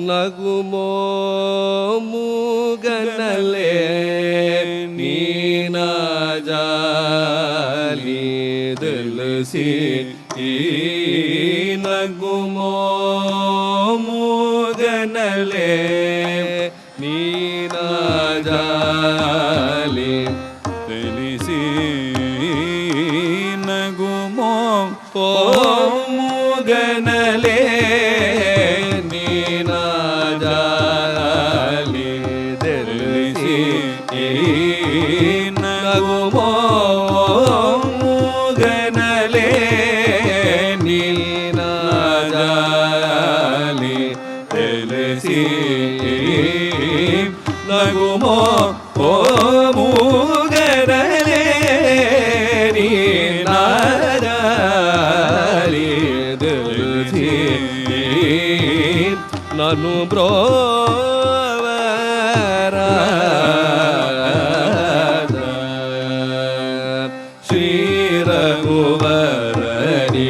ನಗುಮೋ ಮೂಗನಲೆ ನೀನ ಜಾಲಿ ದಿಲ್ಸಿ ನಗುಮೋ ಮೂಗನಲೆ ನೀನ ಜಾಲಿ ತಿಳಿಸಿ ನಗುಮೋ ಓ ಮೂಗನಲೆ ನೀನ ಜಾಲಿ ತಿಳಿಸಿ ನಗುಮೋ ಮೂಗನಲೆ ನೀನ ಜಾಲಿ ತಿಳಿಸಿ ನಗುಮೋ ಓ ಮೂಗನಲೆ ನೀನ ಜಾಲಿ ತಿಳಿಸಿ ನಾನು ಬ್ರೋವರ ಶ್ರೀ ರಘುವರ ನೀ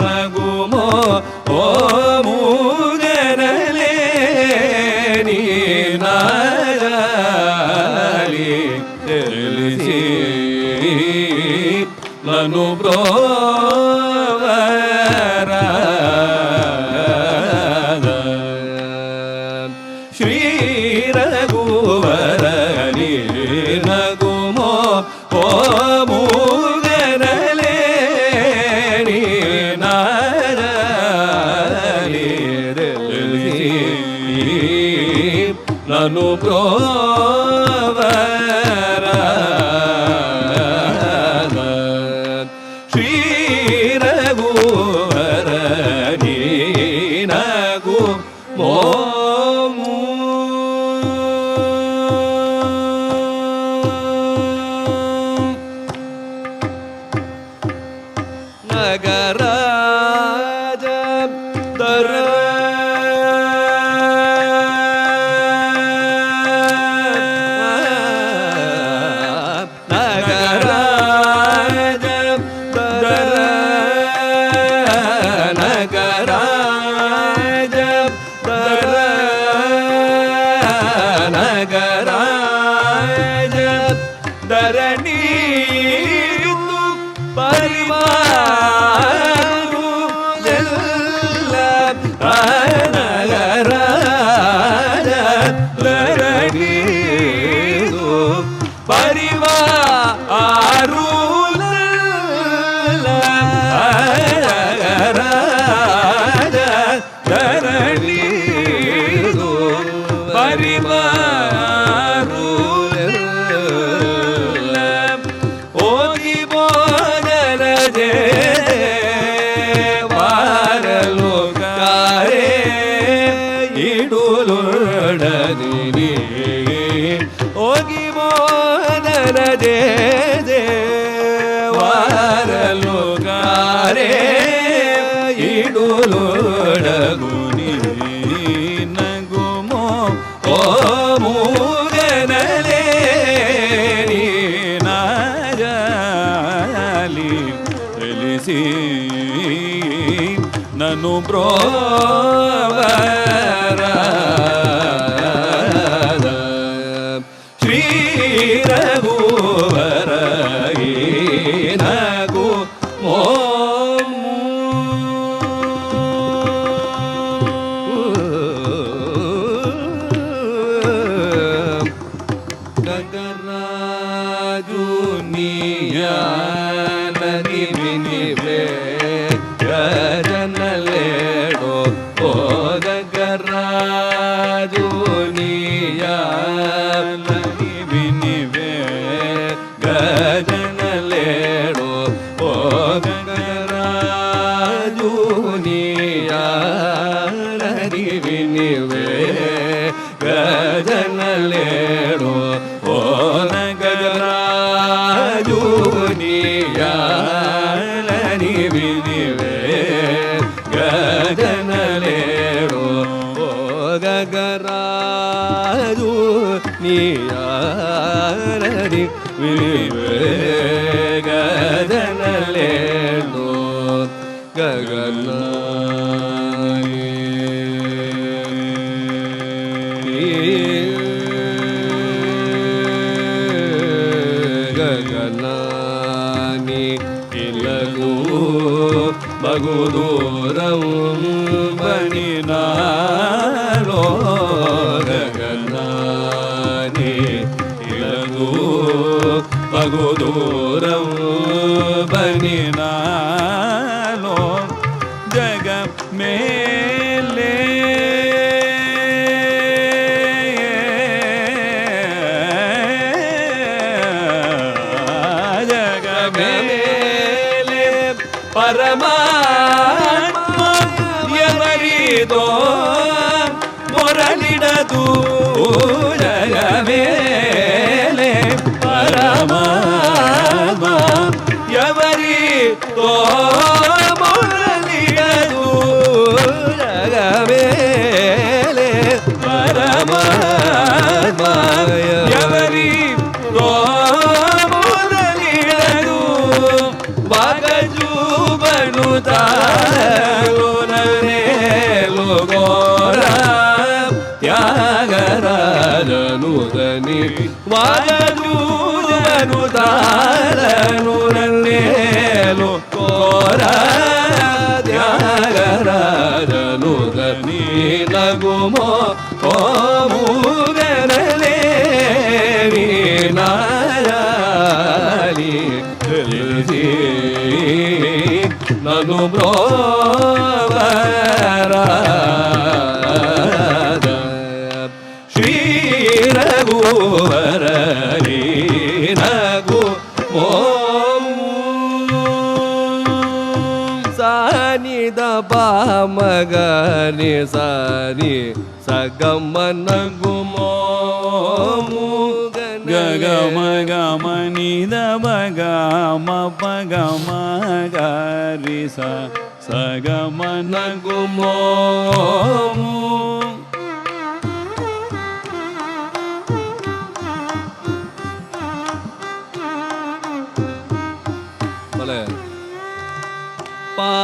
ನಗುಮೋ ಓ ಮೂಗನಲೆ ನೀನ ಜಾಲಿ ತಿಳಿಸಿ ನಾನು ಬ್ರೋವರ ಶ್ರೀ ರಘುವರ ನೀ ನಗುಮೋ ಓ ಮೂಗನಲೆ ನೀನ ಜಾಲಿ ತಿಳಿಸಿ ನಾನು ಬ್ರೋವರ ಶ್ರೀ ರಘುವರ ನೀ ನಗುಮೋ ನಗರಾಜ ದರ ನಗರಾಜ ದರ ನಗರಾಜ ದರ ನಗರಾಜ ಧರಣಿ ಪರಿವಾರು ಎಲ್ಲ ನಗರಾಜ ಧರಣಿದು ಪರಿವಾರು ನಗರಾಜ ಧರಣಿದು ಪರಿವಾರು ಹೋಗಿ ಬೋದರ ವಾರಲು ಕಾರೆ ಇಡುಲೊಡನಿ ಹೋಗಿ ಬೋದರ ವಾರಲು ಕಾರೆ ಇಡುಲೊಡಗುನಿ ನಗುಮೋ ಓ ಮೂಗನಲೆ ನೀನ ಜಾಲಿ ತಿಳಿಸಿ ನನು ಬ್ರೋವರ ಶ್ರೀ ರಘುವರ ನಗುಮೋ ಗಗರಾಜು ನೀಯಾನದಿ ವಿನಿವೆ ಗಜನಲೇಡೋ ಓ ಗಗರಾಜು ನೀಯಾನದಿ ವಿನಿವೆ ಗಜನಲೇಡೋ ಓ ಗಗರಾಜು ನೀಯಾನದಿ ವಿನಿವೆ ಗಜನಲೇಡೋ ಓ ಗಗರಾಜು ನೀಯಾನದಿ ವಿನಿವೆ ಗಜನಲೇಡೋ ಓ ಗಗರಾಜು ನೀಯಾನದಿ ವಿನಿವೆ ಗಜನಲೇಡೋ ಗಗನ దూరం బనినాలో గగనాని ఇలగు బగు దూరం బనినాలో జగ మేలే జగ మేలే పరమాత్మ ఎవరిదో మొరలిడదు జగమేలే పరమాత్మ ఎవరిదో మొరలిడదు జగమేలే పరమాత్మ ఎవరిదో మొరలిడదు వాగజూబను తారునేలు గోరా త్యాగరాజనుదని వాగజూబను తారనునేలు గోరా త్యాగరాజనుదని నగుమో ఓముగనలే వినాయాలి తెలిసి నను బ్రోవరాద శ్రీ రఘువరలి రఘు సాని దమగని సాని సగమన గుమోము గగమ గమని దమగమ పగమ గరి సగమన గుమోము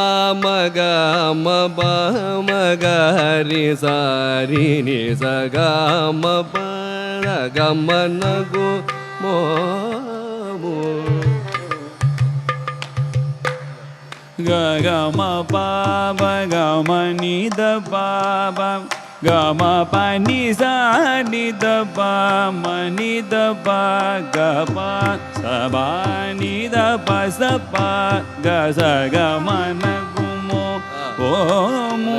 పామగమ పమగరి సారి ని సగమ పరగమనగు మోము గగమ పాప గమ నిద పాప గమ పని సాని ద మని ద గప సబాని ద పస ప గ స గమన గుమో ఓము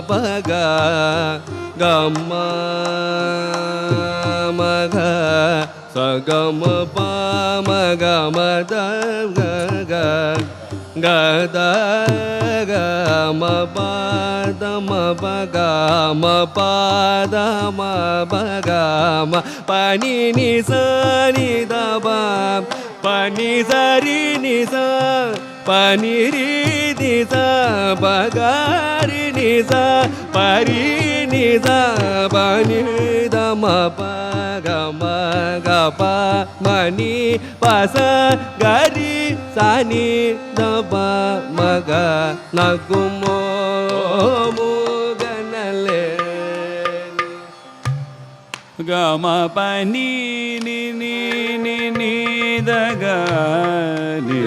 మగ గమ మగ సగమ పమ గమ ద గ గద గమ పద మ పగ మ పద మ పగ మ పని ని స ని ద బ పని సరి ని స పని రి ని స బగారి ని స పరి ని స పని ద మ ప గ మ గ ప మని పస గరి సని ద ప మ గ న గు మో ము గనలే గ మ ప ని ని ని ని ని ద గ ని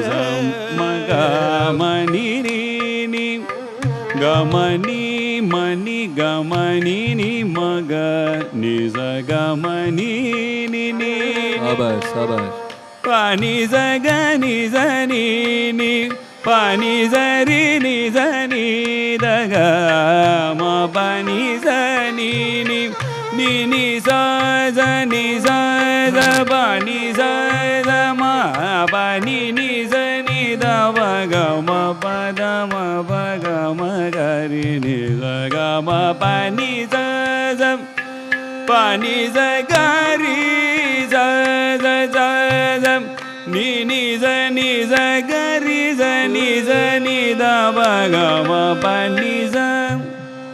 స మ గ మ ని ని ని గ మ ని మని గ మ ని ని మ గ ని స గ మ ని ని ని శాబాష్ శాబాష్ ప ని స గ ని స ని ని ప ని స రి ని స ని ద గ మ ప ని స ని ని ని ని స స ని స స ప ని స స మ ప ని ని స ని ద ప గ మ ప ద మ ప గ మ గ రి ని స గ మ ప ని స స ప ని స గ రి స స స స ని ని స ని స గ రి స ని స ని ద ప గ మ ప ని స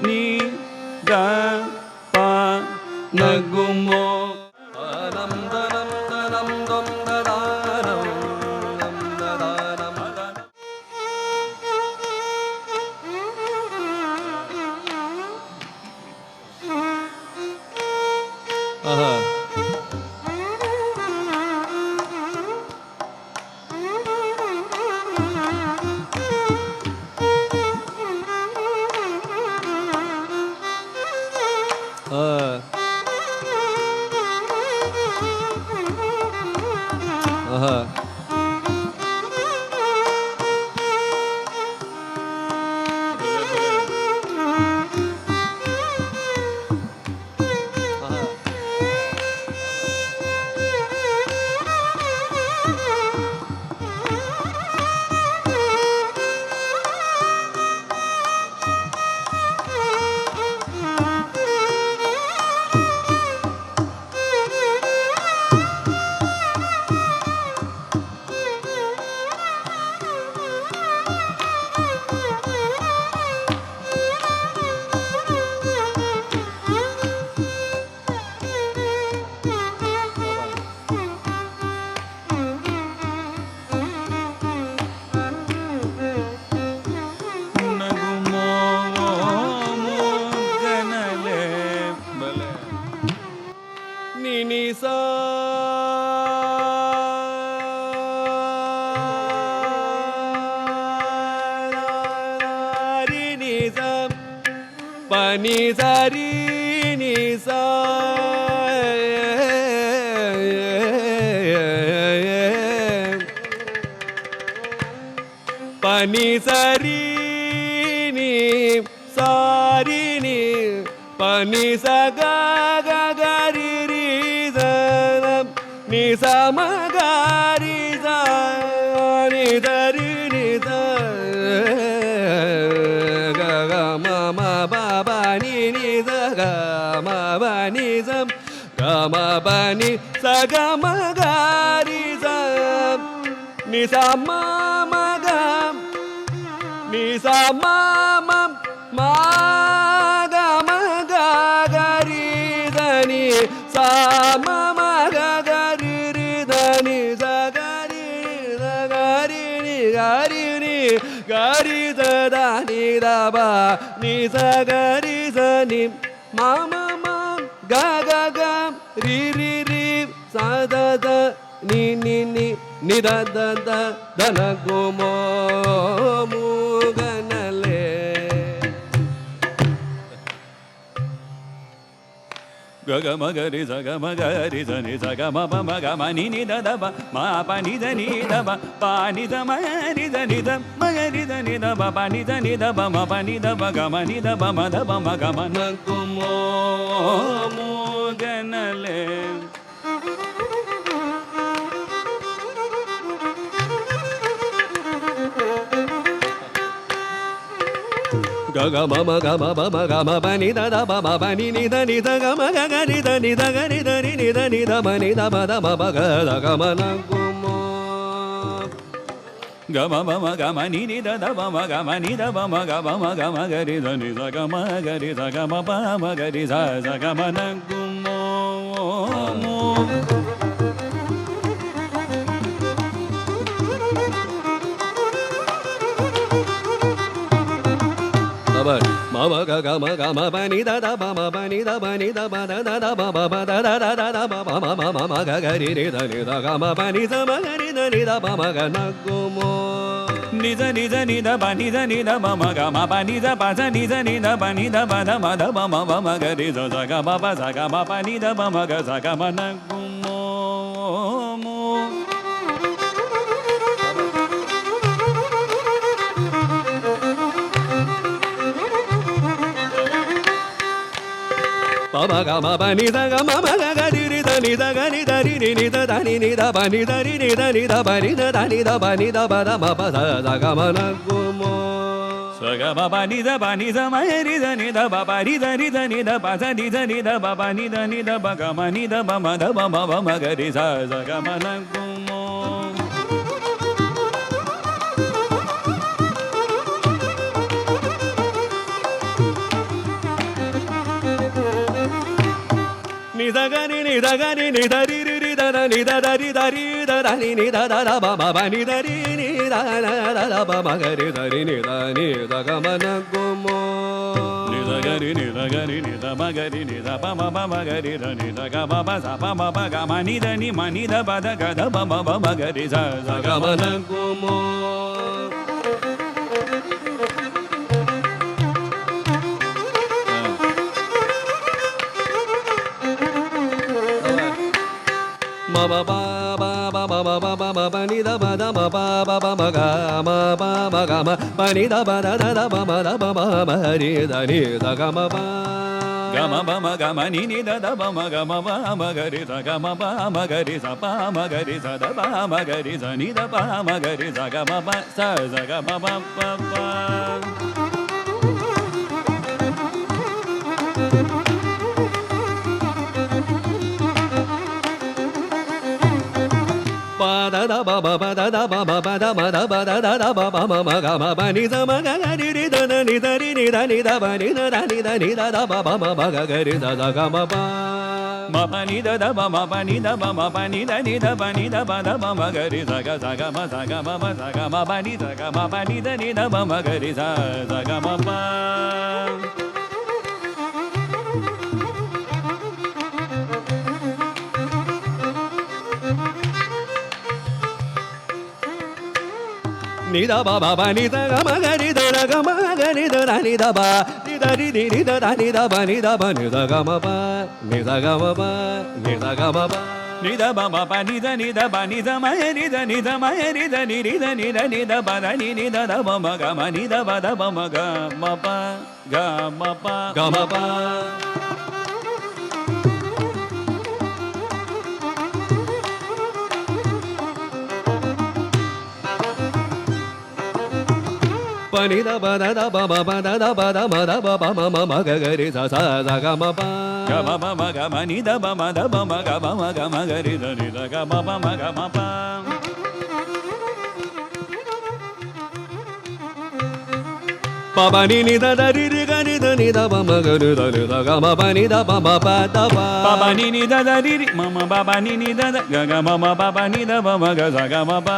ని ಗ ಪ ನಗುಮೋ pani sari ni sa pani sari ni sari ni pani sa ga ga ga ri ri sa ni sa ma ga ri sa ni da ri ni sa ga ga ma ma ba ba ni ni sa ga ma ba ni sa ga ma ba ni sa ga ma ga ri sa ni sa ma ma ga ni sa ma ma ma ga ma ga ga ri da ni sa ma ma ga ga ri ri da ni sa ga ri da ga ri ni ga ri ni ga ri da da ni da ba ni sa ga ri sa ni ma ma ma ga ga ga ri ri ri sa da da ni ni ni ni da da da da na go mo mu ga na le ga ga ma ga ri sa ga ma ga ri sa ni sa ga ma pa ma ga ma ni ni da da ba ma pa ni da ni da ba pa ni da ma ri da ni da ma ga ri da ni da ba pa ni da ni da ba ma pa ni da ba ga ma ni da ba ma ga ma na go mo mu ga na le ga ga ma ma ga ma ba ma ga ma ba ni da da ba ma ba ni ni da ni da ga ma ga ga ni da ni da ga ni da ni ni da ni da ma ni da ba da ma ba ga da ga ma na gu mo ga ma ba ma ga ma ni ni da da ba ma ga ma ni da ba ma ga ga ri da ni da ga ma ga ri da ga ma ba ma ga ri sa sa ga ma na gu mo mo ma ga ga ma ba ni da da ba ma ba ni da ba da da da ba ba ba da da da da da ba ba ma ma ga ga ri ri da ni da ga ma ba ni sa ma ga ri da ni da ba ma ga na go mo ni da ba ni da ba ma ga ma ba ni da ba za ni da ba ni da ba da ma ba ma ga ri sa ga ma ba sa ga ma ba ni da ba ma ga sa ga ma na go mo mo ba ga ma ba ni da ga ma ma ga ga ri ri da ni da ga ni da ri ni ni da da ni ni da ba ni da ri ni da ni da ba ni da ni da ba ni da ba da ma ba da ga ma na gu mo sa ga ma ba ni sa ma ri da ni da ba ba ri da ni da ba sa ni da ba ba ni da ba ga ma ni da ba ma ga ri sa ga ma na gu mo నిదగని నిదగని నిదరి నిదర నిదరి దరి దరి నిదర బమ నిదరి నిదర బమ గరి దరి నిదని దగమన గుమో నిదగరి నిదగరి నిద మగరి నిద బమ బమ గరి దని దగ బమ స బమ బగ మనిదని మనిద బద గద బమ బమ గరి స దగమన గుమో ba ba ba ba ba ba ba ba ba ba ni da ba da ma ba ba ba ma ga ma ba ma ga ma ba ni da ba da da da ba ma da ba ma ma ri da ni da ga ma ba ga ma ba ma ga ma ni ni da da ba ma ga ma ba ma ga ri da ga ma ba ma ga ri sa ba ma ga ri sa da ba ma ga ri sa ni da ba ma ga ri sa ga ma ba sa sa ga ma ba ba ba ba da da ba ba ba da da ba ba ba da ma da ba da da da ba ba ma ma ga ma ba ni da ma ga ga ri ri da da ni da ri ni da ni da ba ni da da ni da ni da da ba ba ma ma ga ga ri da da ga ma ba ma pa ni da da ba ma pa ni da ba ma pa ni da ni da ba ni da ba da ba ma ga ri sa ga ma sa ga ma ma sa ga ma ba ni sa ga ma pa ni da ni da ba ma ga ri sa ga ma pa ni da ba ba ba ni da ga ma ga ri da ga ma ga ri da ni da ba ni da ri ni da ni da ba ni da ga ma ba ni da ga ma ba ni da ga ma ba ni da ba ma pa ni da ba ni da ma ri da ni da ma ri da ni ri da ni da ba da ni da da ba ma ga ma ni da ba ma ga ma pa ga ma pa ga ma pa pa ni da ba da ba ba ba da da ba da ma da ba ba ma ma ma ga ga ri sa sa da ga ma pa ga ma ba ma ga ma ni da ba ma ga ba ma ga ma ga ri da ni da ga ma ba ma ga ma pa pa ba ni ni da da ri ri ga ni da ni da ba ma ga ri da ga ma ba ni da ba ma pa da ba pa ba ni ni da da ri ri ma ma ba ba ni ni da da ga ga ma ma ba ba ni da ba ma ga sa ga ma pa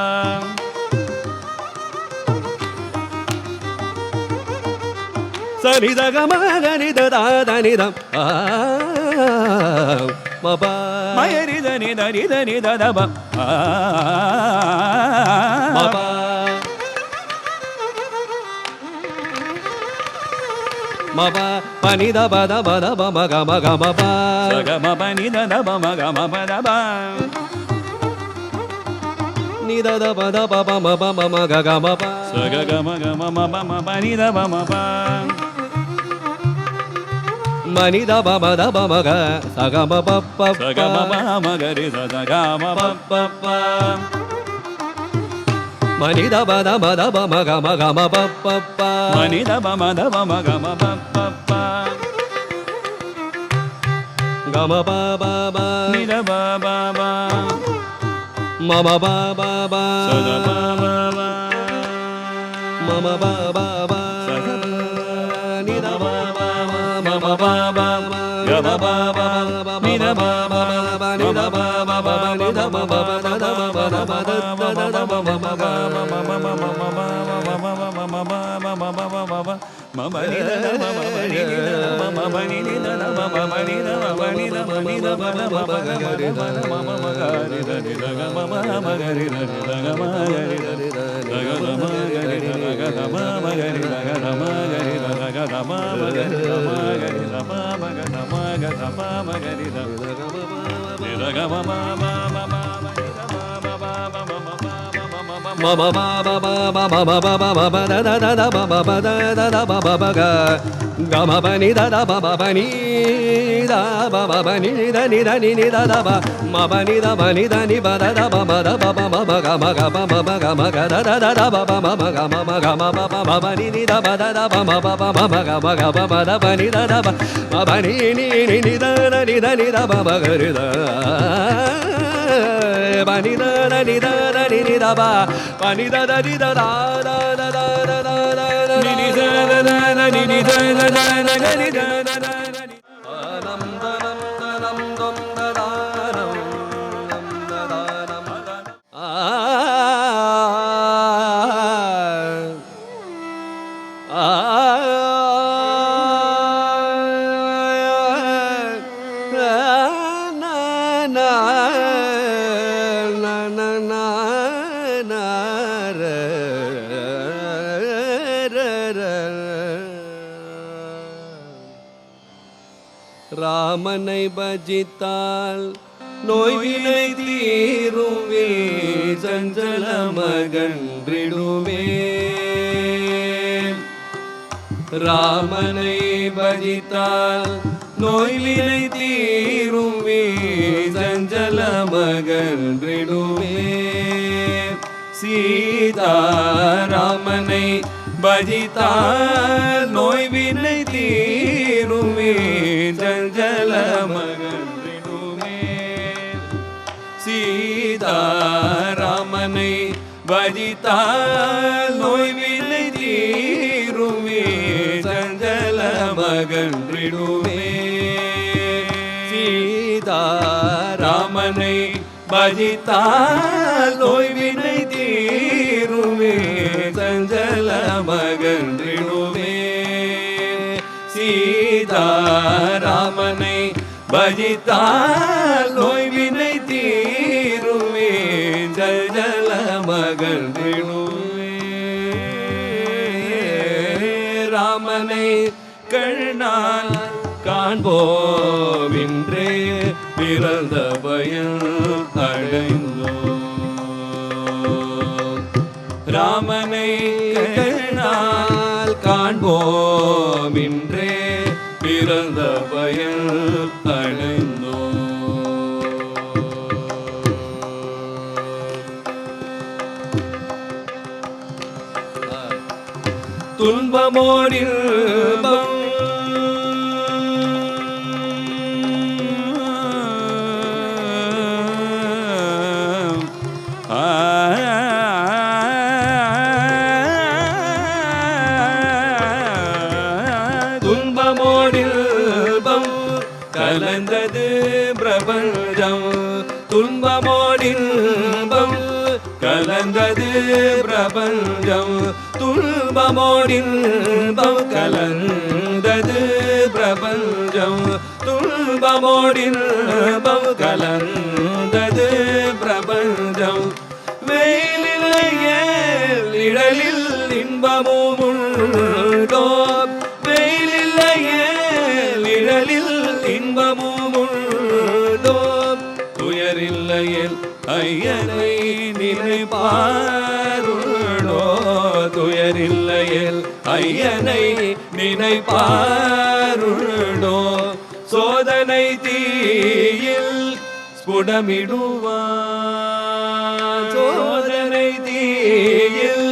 sa ni da ga ma ga ni da da ni da ma ba ma ri da ni da da ba ma ba ma ba pa ni da ba da ba ma ga ma ba sa ga ma ba ni da ba ma ga ma ba da ba ni da ba da ba ma ga ma ba sa ga ma ba ni da ba ma ba ma ni da ba ma ga sa ga ma ba pa sa ga ma ga ri sa ga ma ba pa pa ma ni da ba ma ga ma ba pa pa ma ni da ba ma ga ma ba pa pa ga ma ba ba ni da ba ba ma ma ba ba sa ga ba ba ma ma ba ba sa ga ni da ba ma ma ba ga ba ba ni da ba ni da ba ni da ba da da ba da ba da da ba ma ma ga ma ma ma ma ni da ma ni ni da ma ni ni da ma ni da ni da ni da ba da ma ga ri da ma ga ri da ni da ga ma ga ri da ni da ga ma ga ri da da ga ma ga ri da ga da ma ga ri da ga da ma ga ri da ga da ma ga ri da ma ga ri da ma ga da ma ga da ma ga ri da ni da ga ma ma ma ba ba ba ba ba ba ba ba ba da da da da ba ba ba da da da ba ba ba ga ga ma ba ni da da ba ba ni da ba ba ni da ni da da ba ma ba ni da ni ba da da ba ma da ba ba ma ga ma ga da da da da ba ba ma ga ma ga ma ba ba ni da ba da da ba ma ba ma ga ba da ba ni da da ba ma ba ni da ni da ba ba ga ri da ba ni da ni da ba ba ni da ni da da da da da da da ni ni da da da ni ni da da da ni da da da ni nam da nam da nam dum ராமனை பஜித்தால் நோய்வினை தீருவே சஞ்சலமகன்றிடுவே ராமனை பஜித்தால் நோய்வினை தீருவே சஞ்சலமகன்றிடுவே சீதாராமனை பஜித்தால் நோய்வினை தீருமே சஞ்சலமகன்றிடுமே சீதாராமனை பஜித்தால் நோய்வினை தீருமே சஞ்சலமகன்றிடுமே சீதாராமனை பஜித்தால் நோய்வினை தீருமே சஞ்சலமகன்றிடுமே சீதாராமனை பஜித்தால் நோய்வினை தீருமே சஞ்சலமகன்றிடுமே ராமனை கண்ணால் காண்போமின்றே பிறந்த பயன் அடைந்தோம் ராமனை கண்ணால் காண்போமின்றே பிறந்த பயன் அடைந்தோம் துன்பமோடில் துன்பமோடில்பம் கலந்தது பிரபஞ்சம் துன்பமோடில்பம் கலந்தது பிரபஞ்சம் துன்பமோடில்பம் கலந்தது பிரபஞ்சம் துன்பமோடில்பம் கலந்தது பிரபஞ்சம் வெயிலிலேயே நிழலில் இன்பமும் உண்டோ வெயிலிலேயே நிழலில் இன்பமும் உண்டோ துயரில்லையில் ஐயனை நினைப்பாருளோ துயரில்லையில் ஐயனை நினைப்பாருளோ சோதனை தீயில் ஸ்புடமிடுவான் சோதனை தீயில்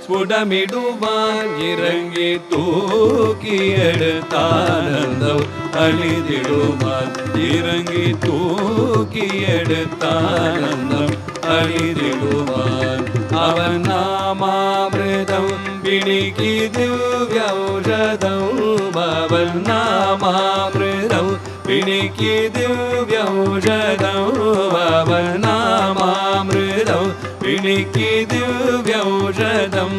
ஸ்புடமிடுவான் இறங்கி தூக்கி எடுத்தானந்தம் அழிதிடுவான் இறங்கி தூக்கி எடுத்தானந்தம் அழிதிடுவான் அவன் நாமாமிருதம் பிணிக்கி திவ்யௌஷதம் அவன் நாமாமிருதம் பிணிக்கி திவ்யௌஷதம் அவன் நாமாமிருதம் பிணிக்கி திவ்யௌஷதம்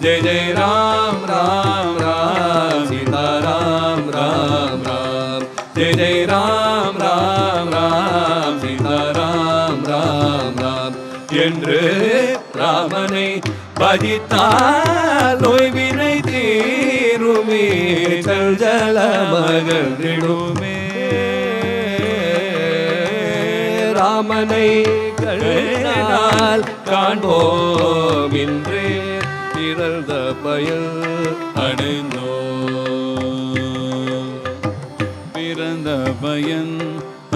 जय जय राम राम राम सीता राम राम राम जय जय राम राम राम सीता राम राम राम என்று ராமனை பஜித்தால் நோய்வினை தீருமே சஞ்சலமகன்றிடுமே ராமனை கண்ணால் காண்போம் இன்றே பிறந்த பயன் அடைந்தோம் பிறந்த பயன்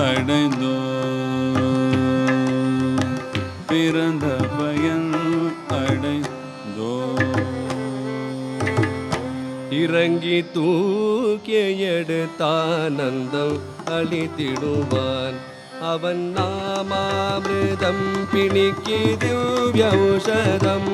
அடைந்தோம் பிறந்த பயன் அடைந்தோம் இறங்கி தூக்கிய எடுத்தானந்தம் அளித்திடுவான் அவன் நாமாமிருதம் பிணிக்கி திவ்யௌஷதம்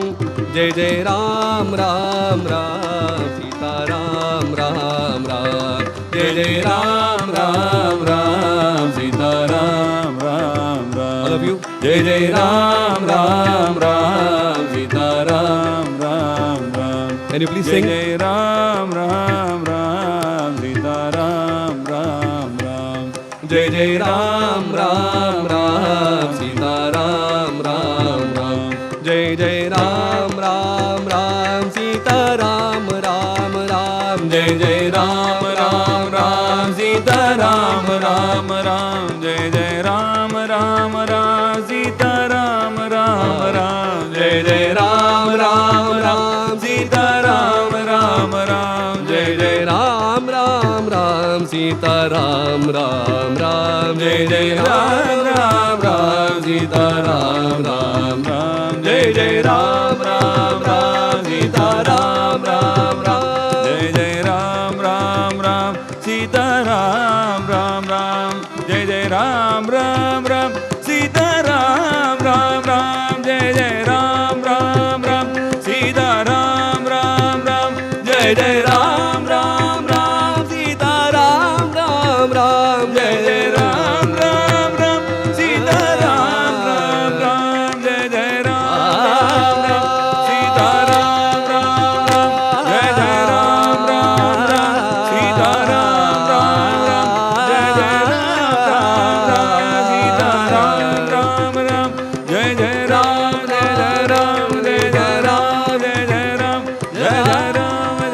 जय जय राम राम राम सीता राम राम राम जय जय Ram Ram Ram Sita Ram Ram Ram all of you जय जय Ram Ram Ram Sita Ram Ram Ram can you please sing जय राम राम राम सीता राम राम राम जय जय राम राम राम सीता राम राम राम जय जय राम राम राम सीता राम राम राम जय जय राम राम राम सीता सीता राम राम राम जय जय राम राम राम सीता राम राम राम जय जय राम राम राम सीता राम राम राम जय जय राम राम राम सीता राम राम राम जय जय राम राम राम सीता राम राम राम जय जय राम राम राम सीता राम राम राम जय जय राम राम राम सीता राम राम राम जय जय राम राम राम सीता राम राम राम जय जय राम राम राम सीता राम राम राम जय जय राम राम राम सीता राम राम राम जय जय राम राम राम सीता राम राम राम जय जय राम राम सीता राम राम राम जय जय राम राम राम सीता राम राम राम जय जय राम राम सीता राम राम राम जय जय राम जय जय राम जय जय राम जय जय राम जय जय राम जय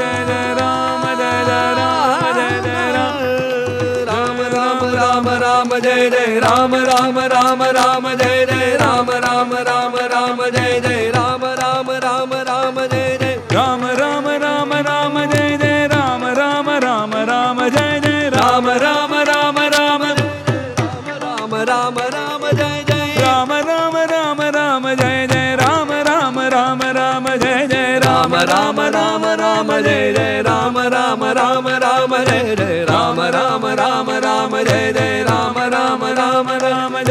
जय राम जय जय राम जय जय राम राम राम राम राम जय जय राम राम राम राम जय जय राम राम राम राम जय जय राम राम राम राम जय जय राम राम राम राम जय जय राम राम राम राम जय जय राम राम राम राम राम राम राम जय जय राम राम राम राम जय जय राम राम राम राम जय जय राम राम राम राम जय जय राम राम राम राम जय जय राम राम राम राम जय जय राम राम राम राम